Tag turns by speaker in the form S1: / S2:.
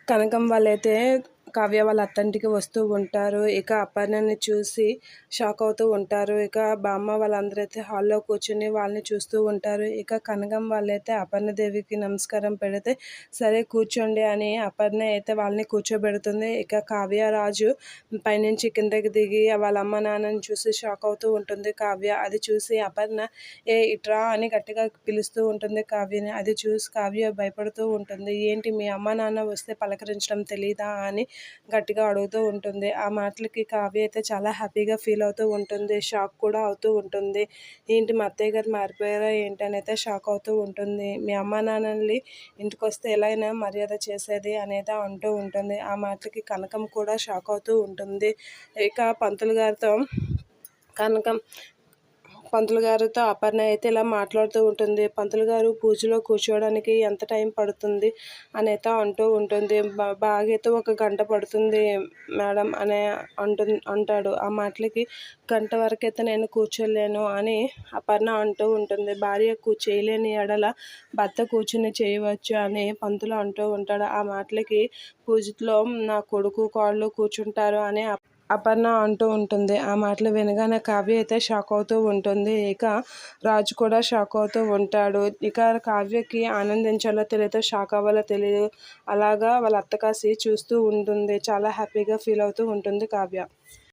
S1: కనకం వాళ్ళైతే కావ్య వాళ్ళ అత్తంటికి వస్తూ ఉంటారు. ఇక అపర్ణని చూసి షాక్ అవుతూ ఉంటారు. ఇక బామ్మ వాళ్ళందరూ అయితే హాల్లో కూర్చుని వాళ్ళని చూస్తూ ఉంటారు. ఇక కనకం వాళ్ళైతే అపర్ణదేవికి నమస్కారం పెడితే సరే కూర్చోండి అని అపర్ణ అయితే వాళ్ళని కూర్చోబెడుతుంది. ఇక కావ్య రాజు పైనుంచి కిందకి దిగి వాళ్ళ అమ్మ నాన్నని చూసి షాక్ అవుతూ ఉంటుంది కావ్య. అది చూసి అపర్ణ ఇట్రా అని గట్టిగా పిలుస్తూ ఉంటుంది కావ్యని. అది చూసి కావ్య భయపడుతూ ఉంటుంది. ఏంటి మీ అమ్మ నాన్న వస్తే పలకరించడం తెలీదా అని గట్టిగా అడుగుతూ ఉంటుంది. ఆ మాటలకి కావ్య అయితే చాలా హ్యాపీగా ఫీల్ అవుతూ ఉంటుంది. షాక్ కూడా అవుతూ ఉంటుంది. ఏంటి మా అత్తయ్య గారు మారిపోయారా ఏంటి అని అయితే షాక్ అవుతూ ఉంటుంది. మీ అమ్మా నాన్నల్ని ఇంటికొస్తే ఎలా అయినా మర్యాద చేసేది అనేది అంటూ ఉంటుంది. ఆ మాటలకి కనకం కూడా షాక్ అవుతూ ఉంటుంది. ఇక పంతులు గారితో కనకం పంతులు గారితో అపర్ణ అయితే ఇలా మాట్లాడుతూ ఉంటుంది. పంతులు గారు పూజలో కూర్చోవడానికి ఎంత టైం పడుతుంది అని అయితే అంటూ ఉంటుంది. బాగైతే 1 గంట పడుతుంది మేడం అని అంటాడు. ఆ మాటలకి గంట వరకైతే నేను కూర్చోలేను అని అపర్ణ అంటూ ఉంటుంది. భార్య చేయలేని ఎడల భర్త కూర్చుని చేయవచ్చు అని పంతులు అంటూ ఉంటాడు. ఆ మాటలకి పూజలో నా కొడుకు కోడలు కూర్చుంటారు అని అపర్ణ అంటూ ఉంటుంది. ఆ మాటలు వినగానే కావ్య అయితే షాక్ అవుతూ ఉంటుంది. ఇక రాజు కూడా షాక్ అవుతూ ఉంటాడు. ఇక కావ్యకి ఆనందించాలో తెలియదు, షాక్ అవ్వాలో తెలియదు. అలాగా వాళ్ళ అత్త కాసి చూస్తూ ఉంటుంది. చాలా హ్యాపీగా ఫీల్ అవుతూ ఉంటుంది కావ్య.